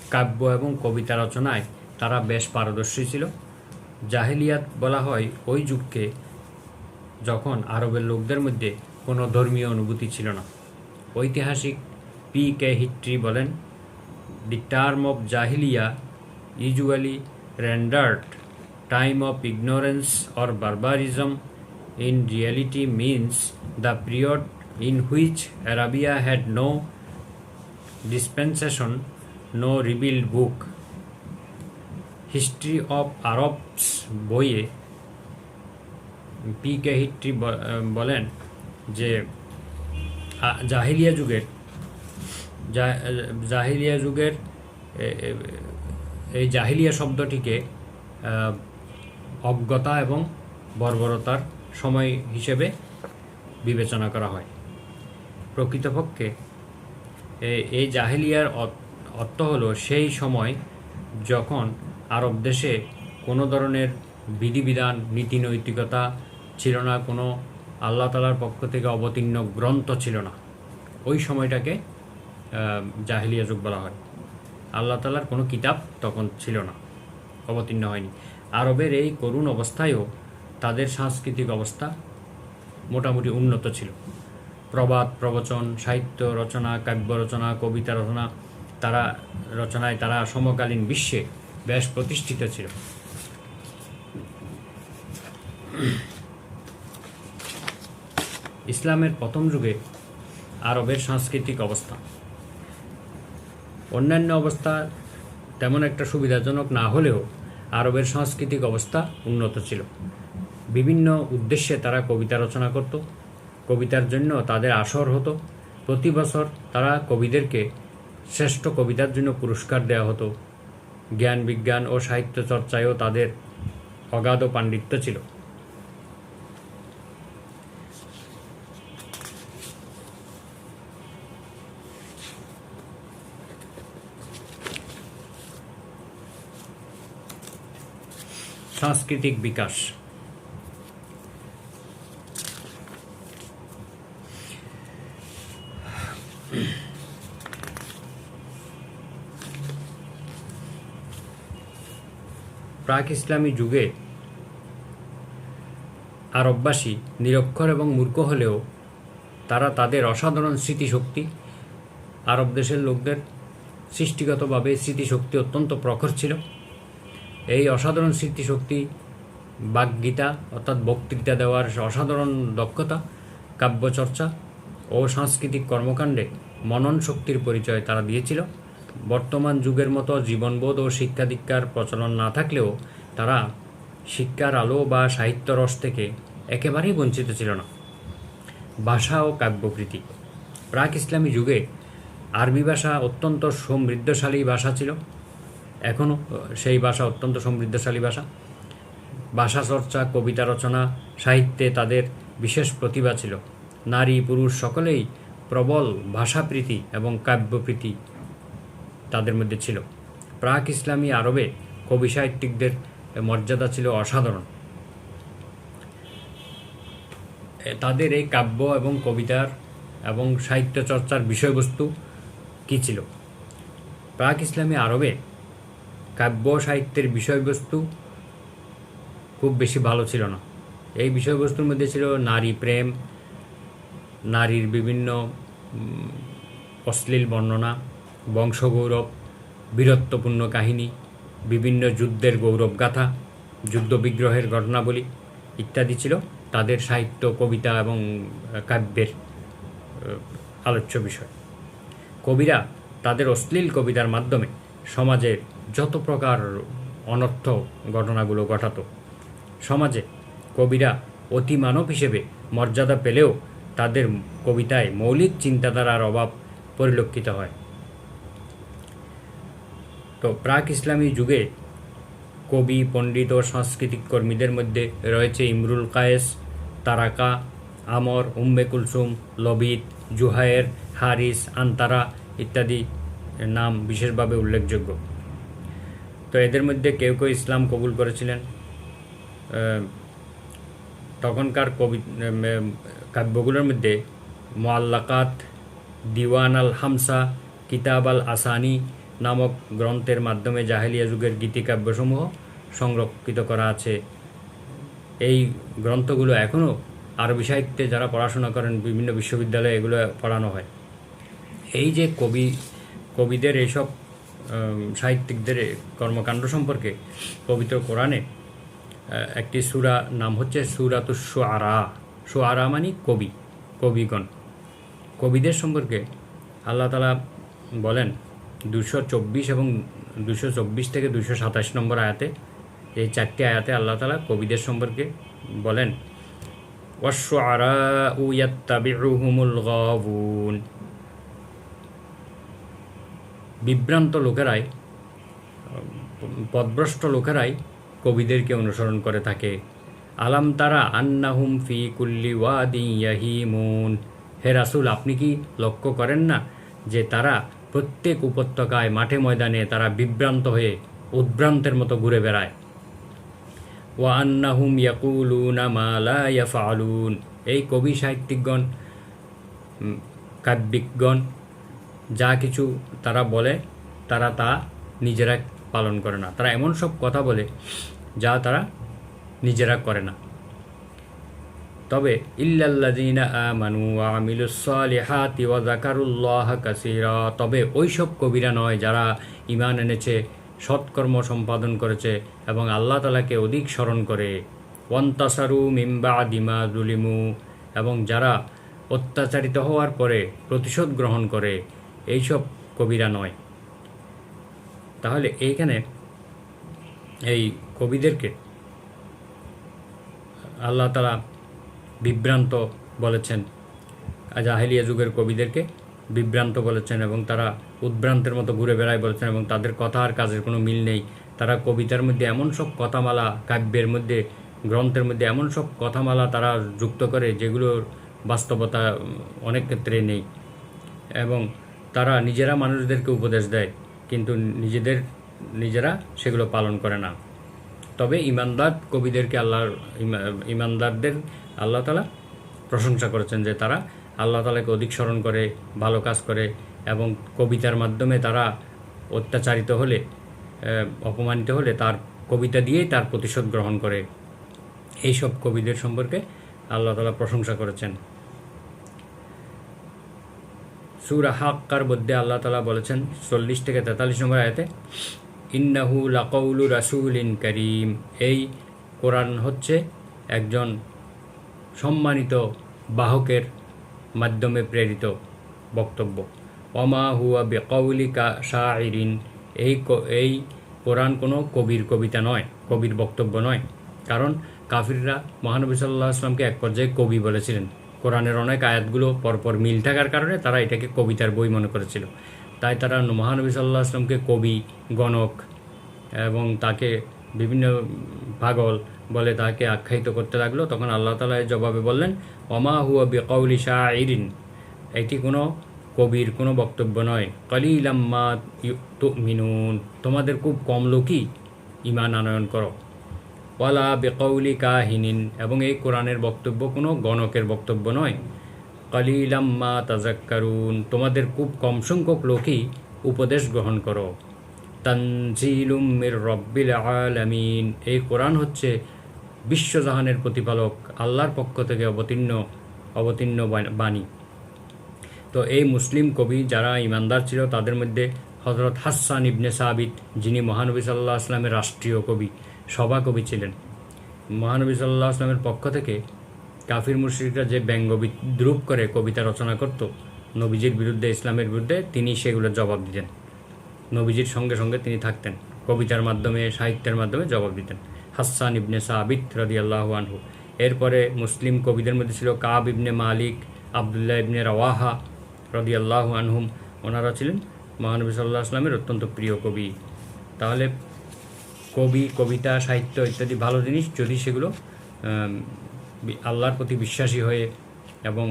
কাব্য এবং কবিতা রচনায় তারা বেশ পারদর্শী ছিল। জাহেলিয়াত বলা হয় ওই যুগকে, যখন আরবের লোকদের মধ্যে কোনো ধর্মীয় অনুভূতি ছিল না। ঐতিহাসিক P.K. হিট্রি বলেন, "দি টার্ম অফ জাহিলিয়া usually rendered time of ignorance or barbarism in reality means the period in which Arabia had no dispensation, no revealed book." History of Arabs বইয়ে P.K. হিট্রি বলেন যে জাহিলিয়া যুগের এই জাহিলিয়া শব্দটিকে অজ্ঞতা এবং বর্বরতার সময় হিসেবে বিবেচনা করা হয়। প্রকৃতপক্ষে এই জাহিলিয়ার অর্থ হলো সেই সময় যখন আরব দেশে কোনো ধরনের বিধিবিধান, নীতি নৈতিকতা ছিল না, কোনো আল্লাহ তাআলার পক্ষ থেকে অবতীর্ণ গ্রন্থ ছিল না। ওই সময়টাকে জাহিলিয়া যুগ বলা হয়। আল্লাহ তাআলার কোনো কিতাব তখন ছিল না, অবতীর্ণ হয়নি। আরবের এই করুণ অবস্থায়ও তাদের সাংস্কৃতিক অবস্থা মোটামুটি উন্নত ছিল। প্রবাদ, প্রবচন, সাহিত্য রচনা, কাব্য রচনা, কবিতা রচনায় তারা সমকালীন বিশ্বে বেশ প্রতিষ্ঠিত ছিল। ইসলামের প্রথম যুগে আরবের সাংস্কৃতিক অবস্থা অন্যান্য অবস্থা তেমন একটা সুবিধাজনক না হলেও আরবের সাংস্কৃতিক অবস্থা উন্নত ছিল। বিভিন্ন উদ্দেশ্যে তারা কবিতা রচনা করত। কবিতার জন্য তাদের আসর হতো। প্রতি বছর তারা কবিদেরকে শ্রেষ্ঠ কবিতার জন্য পুরস্কার দেওয়া হতো। জ্ঞান, বিজ্ঞান ও সাহিত্য চর্চায়ও তাদের অগাধ পাণ্ডিত্য ছিল। সাংস্কৃতিক বিকাশ। প্রাক ইসলামী যুগে আরববাসী নিরক্ষর এবং মূর্খ হলেও তারা তাদের অসাধারণ স্মৃতিশক্তি, আরব দেশের লোকদের সৃষ্টিগতভাবে স্মৃতিশক্তি অত্যন্ত প্রখর ছিল। এই অসাধারণ স্মৃতিশক্তি, বাগ্গীতা অর্থাৎ বক্তৃতা দেওয়ার অসাধারণ দক্ষতা, কাব্যচর্চা ও সাংস্কৃতিক কর্মকাণ্ডে মনন শক্তির পরিচয় তারা দিয়েছিল। বর্তমান যুগের মতো জীবনবোধ ও শিক্ষা দীক্ষার প্রচলন না থাকলেও তারা শিক্ষার আলো বা সাহিত্য রস থেকে একেবারেই বঞ্চিত ছিল না। ভাষা ও কাব্যকৃতি। প্রাক ইসলামী যুগে আরবি ভাষা অত্যন্ত সমৃদ্ধশালী ভাষা ছিল। এখনও সেই ভাষা অত্যন্ত সমৃদ্ধশালী ভাষা। ভাষা চর্চা, কবিতা রচনা, সাহিত্যে তাদের বিশেষ প্রতিভা ছিল। নারী পুরুষ সকলেই প্রবল ভাষাপ্রীতি এবং কাব্যপ্রীতি তাদের মধ্যে ছিল। প্রাক ইসলামী আরবে কবি সাহিত্যিকদের মর্যাদা ছিল অসাধারণ। তাদের এই কাব্য এবং কবিতার এবং সাহিত্য চর্চার বিষয়বস্তু কী ছিল? প্রাক ইসলামী আরবে কাব্য সাহিত্যের বিষয়বস্তু খুব বেশি ভালো ছিল না। এই বিষয়বস্তুর মধ্যে ছিল নারী প্রেম, নারীর বিভিন্ন অশ্লীল বর্ণনা, বংশগৌরব, বীরত্বপূর্ণ কাহিনী, বিভিন্ন যুদ্ধের গৌরবগাথা, যুদ্ধবিগ্রহের ঘটনাবলী ইত্যাদি ছিল তাদের সাহিত্য, কবিতা এবং কাব্যের আলোচ্য বিষয়। কবিরা তাদের অশ্লীল কবিতার মাধ্যমে সমাজের যত প্রকার অনর্থ ঘটনাগুলো ঘটাত। সমাজে কবিরা অতি মানব হিসেবে মর্যাদা পেলেও তাদের কবিতায় মৌলিক চিন্তাধারার অভাব পরিলক্ষিত হয়। তো প্রাক ইসলামী যুগে কবি, পণ্ডিত ও সাংস্কৃতিক কর্মীদের মধ্যে রয়েছে ইমরুল কায়েস, তারাকা, আমর, উম্মে কুলসুম, লবিত, জুহায়ের, হারিস, আন্তারা ইত্যাদি নাম বিশেষভাবে উল্লেখযোগ্য। তো এদের মধ্যে কেউ কেউ ইসলাম কবুল করেছিলেন। তখনকার কাব্যগুলোর মধ্যে মুআল্লাকাত, দিওয়ান আল হামসা, কিতাব আল আসানি নামক গ্রন্থের মাধ্যমে জাহেলিয়া যুগের গীতিকাব্যসমূহ সংরক্ষিত করা আছে। এই গ্রন্থগুলো এখনও আরবি সাহিত্যে যারা পড়াশোনা করেন বিভিন্ন বিশ্ববিদ্যালয়ে এগুলো পড়ানো হয়। এই যে কবিদের এইসব সাহিত্যিকদের কর্মকাণ্ড সম্পর্কে পবিত্র কোরআনে একটি সূরা নাম হচ্ছে সূরাতুশ শুআরা। শুআরা মানে কবিগণ। কবিদের সম্পর্কে আল্লাহ তাআলা বলেন 224 এবং 224 থেকে 227 নম্বর আয়াতে, এই 4টি আয়াতে আল্লাহ তাআলা কবিদের সম্পর্কে বলেন ওয়াশ-শুআরাউ ইয়াত্তাবিউহুমুল গাবুন। বিভ্রান্ত লোকেরাই, পথভ্রষ্ট লোকেরাই কবিদেরকে অনুসরণ করে থাকে। আলাম তারা আন্নাহুম ফি কুল্লি ওয়াদিন ইয়াহিমুন। হে রাসূল, আপনি কি লক্ষ্য করেন না যে তারা প্রত্যেক উপত্যকায়, মাঠে ময়দানে তারা বিভ্রান্ত হয়ে উদ্ভ্রান্তের মতো ঘুরে বেড়ায়। ওয়া আন্নাহুম ইয়াকুলুনা মা লা ইয়াফআলুন। এই কবি সাহিত্যিকগণ, কাব্যিকগণ যা কিছু তারা বলে তারা তা নিজেরা পালন করে না। তারা এমন সব কথা বলে যা তারা নিজেরা করে না। তবে ইল্লাল্লাযীনা আমানু ওয়া আমিলুস সালিহাতি ওয়া যাকারুল্লাহা কাসীরা, তবে ওইসব কবিরা নয় যারা ঈমান এনেছে, সৎকর্ম সম্পাদন করেছে এবং আল্লাহ তাআলাকে অধিক স্মরণ করে। ওয়ান্তাসারু মিন বা'দি মা যুলিমু, এবং যারা অত্যাচারিত হওয়ার পরে প্রতিশোধ গ্রহণ করে, এইসব কবিরা নয়। তাহলে এইখানে এই কবিদেরকে আল্লাহ তাআলা বিভ্রান্ত বলেছেন, জাহেলিয়া যুগের কবিদেরকে বিভ্রান্ত বলেছেন এবং তারা উদ্ভ্রান্তের মতো ঘুরে বেড়ায় বলেছেন এবং তাদের কথা আর কাজের কোনো মিল নেই। তারা কবিতার মধ্যে এমন সব কথামালা, কাব্যের মধ্যে, গ্রন্থের মধ্যে এমন সব কথামালা তারা যুক্ত করে যেগুলোর বাস্তবতা অনেক ক্ষেত্রে নেই, এবং তারা নিজেরা মানুষদেরকে উপদেশ দেয় কিন্তু নিজেরা সেগুলো পালন করে না। তবে ইমানদার কবিদেরকে ইমানদারদের আল্লাহ তাআলা প্রশংসা করেছেন যে তারা আল্লাহ তাআলাকে অধিক স্মরণ করে, ভালো কাজ করে এবং কবিতার মাধ্যমে তারা অত্যাচারিত হলে, অপমানিত হলে তার কবিতা দিয়েই তার প্রতিশোধ গ্রহণ করে। এইসব কবিদের সম্পর্কে আল্লাহ তাআলা প্রশংসা করেছেন। সূরা হাক্কার মধ্যে আল্লাহ তাআলা বলেছেন 40 থেকে 43 নম্বর আয়াতে, ইন্নাহু লাকাউলু রাসূলিন কারীম। এই কোরআন হচ্ছে একজন সম্মানিত বাহকের মাধ্যমে প্রেরিত বক্তব্য। ওমা হুয়া বিকাউলি শাইরিন। এই কোরআন কোনো কবির কবিতা নয়, কবির বক্তব্য নয়। কারণ কাফিররা মহানবী সাল্লাল্লাহু আলাইহি ওয়াসাল্লামকে এক পর্যায়ে কবি বলেছিলেন। কোরআনের অনেক আয়াতগুলো পরপর মিল থাকার কারণে তারা এটাকে কবিতার বই মনে করেছিল। তাই তারা মহানবী সাল্লাল্লাহু আলাইহি ওয়াসাল্লামকে কবি, গণক এবং তাকে বিভিন্ন পাগল বলে তাকে আখ্যায়িত করতে লাগলো। তখন আল্লাহ তাআলা জবাবে বললেন, ওমা হুয়া বিকাউলি শাইরিন। এটি কোনো কবির কোনো বক্তব্য নয়। কলিলাম মা তুমিনুন। তোমাদের খুব কম লোকই ঈমান আনয়ন করো। ওয়ালা বিকাউলি কাহিনিন। এবং এই কোরআনের বক্তব্য কোনো গণকের বক্তব্য নয়। কলিলাম মা তাযাক্কারুন। তোমাদের খুব কম সংখ্যক লোকই উপদেশ গ্রহণ করো। তানজিলুম মির রব্বিল আলামিন। এই কোরআন হচ্ছে বিশ্বজাহানের প্রতিপালক আল্লাহর পক্ষ থেকে অবতীর্ণ বাণী। তো এই মুসলিম কবি যারা ইমানদার ছিল তাদের মধ্যে হযরত হাসান ইবনে সাবিত, যিনি মহানবী সাল্লাল্লাহু আলাইহি ওয়াসাল্লামের রাষ্ট্রীয় কবি, সভা কবি ছিলেন। মহানবী সাল্লাল্লাহু আলাইহি ওয়াসাল্লামের পক্ষ থেকে কাফির মুশরিকরা যে ব্যঙ্গ বিদ্রূপ করে কবিতা রচনা করত নবীজির বিরুদ্ধে, ইসলামের বিরুদ্ধে, তিনি সেগুলোর জবাব দিতেন। নবীজির সঙ্গে সঙ্গে তিনি থাকতেন, কবিতার মাধ্যমে, সাহিত্যের মাধ্যমে জবাব দিতেন। হাসান ইবনে সাবিত রাদিয়াল্লাহু আনহু। এরপরে মুসলিম কবিদের মধ্যে ছিল কাব ইবনে মালিক, আবদুল্লাহ ইবনে রাওয়াহা রাদিয়াল্লাহু আনহুম, ওনারা ছিলেন মহানবী সাল্লাল্লাহু আলাইহি ওয়াসাল্লামের অত্যন্ত প্রিয় কবি। তাহলে কবি, কবিতা, সাহিত্য ইত্যাদি ভালো জিনিস, যদি সেগুলো আল্লাহর প্রতি বিশ্বাসী হয়ে এবং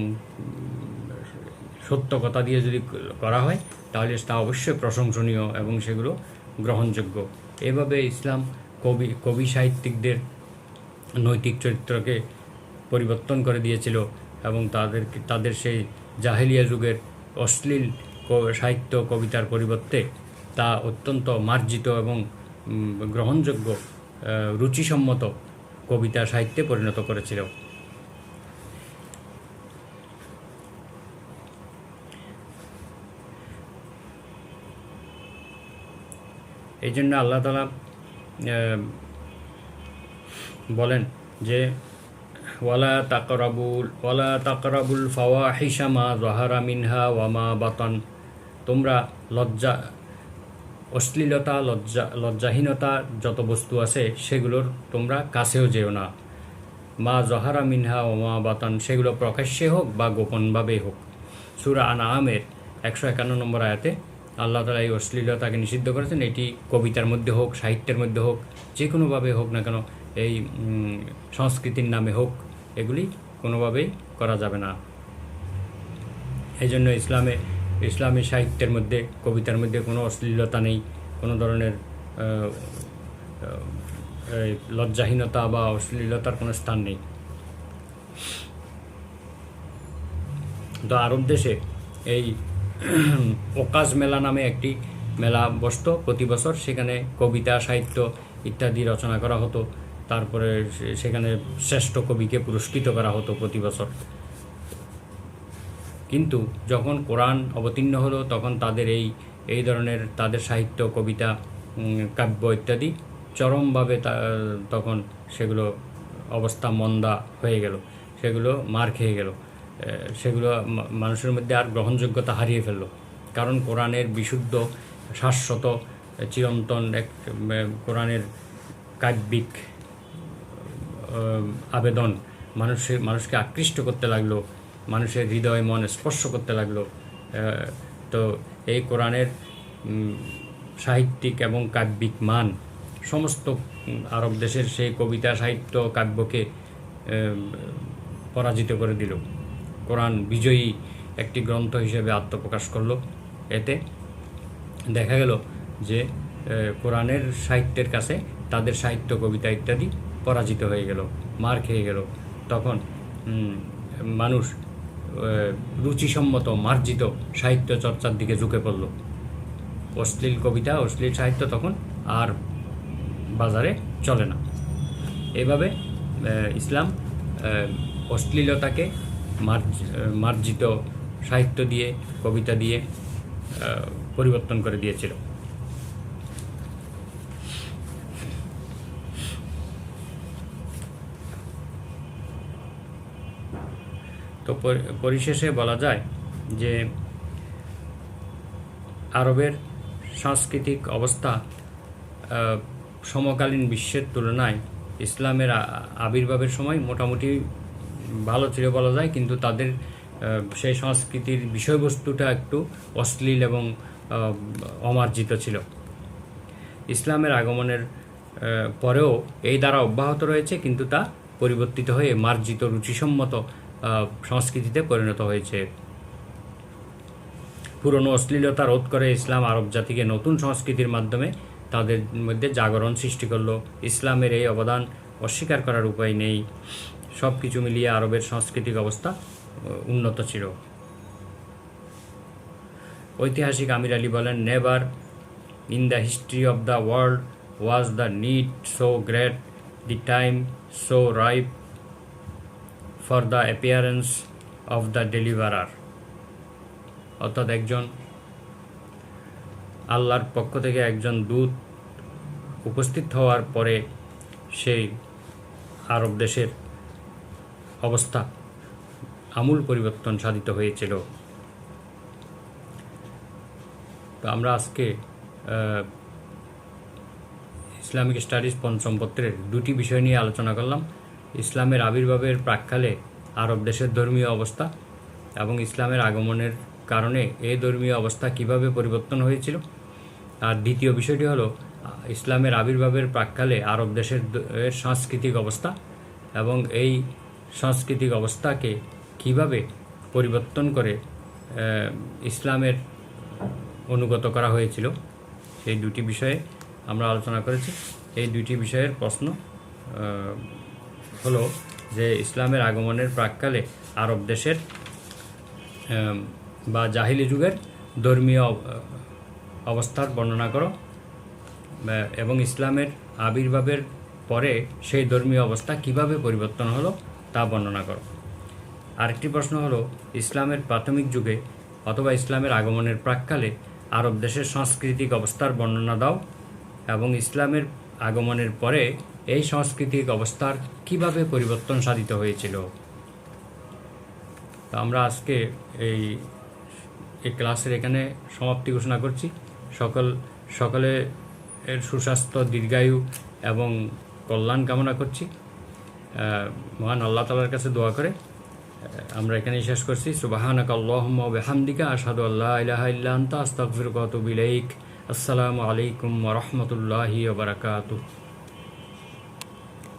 সত্য কথা দিয়ে যদি করা হয়, তাহলে তা অবশ্যই প্রশংসনীয় এবং সেগুলো গ্রহণযোগ্য। এভাবে ইসলাম কবি সাহিত্যিকদের নৈতিক চরিত্রকে পরিবর্তন করে দিয়েছিল এবং তাদের সেই জাহেলিয়া যুগের অশ্লীল সাহিত্য কবিতার পরিবর্তে তা অত্যন্ত মার্জিত এবং গ্রহণযোগ্য রুচিসম্মত কবিতা সাহিত্যে পরিণত করেছিল। এই জন্য আল্লাহ তাআলা বলেন যে ওয়ালা তাকরাবুল ফাওয়াহিশা মা যাহারা মিনহা ওয়া মা বাতান, তোমরা অশ্লীলতা, লজ্জাহীনতা যত বস্তু আছে সেগুলোর তোমরা কাছেও যেও না। মা যাহারা মিনহা ওয়া মা বাতান, সেগুলো প্রকাশ্যে হোক বা গোপনভাবেই হোক। সূরা আনআমের 151 নম্বর আয়াতে আল্লাহ তাআলা এই অশ্লীলতাকে নিষিদ্ধ করেছেন। এটি কবিতার মধ্যে হোক, সাহিত্যের মধ্যে হোক, যে কোনোভাবে হোক না কেন, এই সংস্কৃতির নামে হোক, এগুলি কোনোভাবেই করা যাবে না। এই জন্য ইসলামী সাহিত্যের মধ্যে, কবিতার মধ্যে কোনো অশ্লীলতা নেই, কোনো ধরনের লজ্জাহীনতা বা অশ্লীলতার কোনো স্থান নেই। তো আরব দেশে এই ওকাজ মেলা নামে একটি মেলা বসত প্রতি বছর। সেখানে কবিতা, সাহিত্য ইত্যাদি রচনা করা হতো। তারপরে সেখানে শ্রেষ্ঠ কবিকে পুরস্কৃত করা হতো প্রতি বছর। কিন্তু যখন কোরআন অবতীর্ণ হলো, তখন তাদের এই ধরনের তাদের সাহিত্য, কবিতা, কাব্য ইত্যাদি চরমভাবে তখন সেগুলো অবস্থা মন্দা হয়ে গেল, সেগুলো মার খেয়ে গেল, সেগুলো মানুষের মধ্যে আর গ্রহণযোগ্যতা হারিয়ে ফেলল। কারণ কোরআনের বিশুদ্ধ, শাশ্বত, চিরন্তন এক কোরআনের কাব্যিক আবেদন মানুষকে আকৃষ্ট করতে লাগলো, মানুষের হৃদয় মন স্পর্শ করতে লাগলো। তো এই কোরআনের সাহিত্যিক এবং কাব্যিক মান সমস্ত আরব দেশের সেই কবিতা, সাহিত্য, কাব্যকে পরাজিত করে দিল। কোরআন বিজয়ী একটি গ্রন্থ হিসেবে আত্মপ্রকাশ করলো। এতে দেখা গেল যে কোরআনের সাহিত্যের কাছে তাদের সাহিত্য, কবিতা ইত্যাদি পরাজিত হয়ে গেল, মার খেয়ে গেল। তখন মানুষ রুচিসম্মত, মার্জিত সাহিত্য চর্চার দিকে ঝুঁকে পড়ল। অশ্লীল কবিতা, অশ্লীল সাহিত্য তখন আর বাজারে চলে না। এভাবে ইসলাম অশ্লীলতাকে মার্জিত সাহিত্য দিয়ে, কবিতা দিয়ে পরিবর্তন করে দিয়েছিল। তো পরিশেষে বলা যায় যে আরবের সাংস্কৃতিক অবস্থা সমকালীন বিশ্বের তুলনায় ইসলামের আবির্ভাবের সময় মোটামুটি ভালো ছিল বলা যায়, কিন্তু তাদের সেই সংস্কৃতির বিষয়বস্তুটা একটু অশ্লীল এবং অমার্জিত ছিল। ইসলামের আগমনের পরেও এই দ্বারা অব্যাহত রয়েছে, কিন্তু তা পরিবর্তিত হয়ে মার্জিত, রুচিসম্মত সংস্কৃতিতে পরিণত হয়েছে। পুরনো অশ্লীলতা রোধ করে ইসলাম আরব জাতিকে নতুন সংস্কৃতির মাধ্যমে তাদের মধ্যে জাগরণ সৃষ্টি করলো। ইসলামের এই অবদান অস্বীকার করার উপায় নেই। সব কিছু মিলিয়ে আরবের সাংস্কৃতিক অবস্থা উন্নত ছিল। ঐতিহাসিক আমির আলী বলেন, never in the history of the world was the need so great, the time so ripe for the appearance of the deliverer. অর্থাৎ একজন আল্লাহর পক্ষ থেকে একজন দূত উপস্থিত হওয়ার পরে সেই আরব দেশের অবস্থা আমূল পরিবর্তন সাধিত হয়েছিল। তো আমরা আজকে ইসলামিক স্টাডিজ পঞ্চম পত্রের দুটি বিষয় নিয়ে আলোচনা করলাম। ইসলামের আবির্ভাবের প্রাক্কালে আরব দেশের ধর্মীয় অবস্থা এবং ইসলামের আগমনের কারণে এই ধর্মীয় অবস্থা কিভাবে পরিবর্তন হয়েছিল। আর দ্বিতীয় বিষয়টি হলো ইসলামের আবির্ভাবের প্রাক্কালে আরব দেশের এর সাংস্কৃতিক অবস্থা এবং এই সাংস্কৃতিক অবস্থাকে কিভাবে পরিবর্তন করে ইসলামের অনুগত করা হয়েছিল, সেই দুটি বিষয়ে আমরা আলোচনা করেছি। এই দুটি বিষয়ের প্রশ্ন হলো যে ইসলামের আগমনের প্রাক্কালে আরব দেশের বা জাহিলি যুগের ধর্মীয় অবস্থার বর্ণনা করো এবং ইসলামের আবির্ভাবের পরে সেই ধর্মীয় অবস্থা কিভাবে পরিবর্তন হলো তা বর্ণনা করো। আরেকটি প্রশ্ন হলো ইসলামের প্রাথমিক যুগে অথবা ইসলামের আগমনের প্রাক্কালে আরব দেশের সাংস্কৃতিক অবস্থার বর্ণনা দাও এবং ইসলামের আগমনের পরে এই সাংস্কৃতিক অবস্থার কিভাবে পরিবর্তন সাধিত হয়েছিল। তো আমরা আজকে এই ক্লাসের এখানে সমাপ্তি ঘোষণা করছি। সকলে এর সুস্বাস্থ্য, দীর্ঘায়ু এবং কল্যাণ কামনা করছি। মহান আল্লাহ তাআলার কাছে দোয়া করে আমরা এখানেই শেষ করছি। সুবহানাকা আল্লাহুম্মা ওয়া বিহামদিকা আশহাদু আল্লা ইলাহা ইল্লা আনতা আস্তাগফিরুকা ওয়া আতুবু ইলাইক। আসসালামু আলাইকুম ওয়া রাহমাতুল্লাহি ওয়া বারাকাতুহু।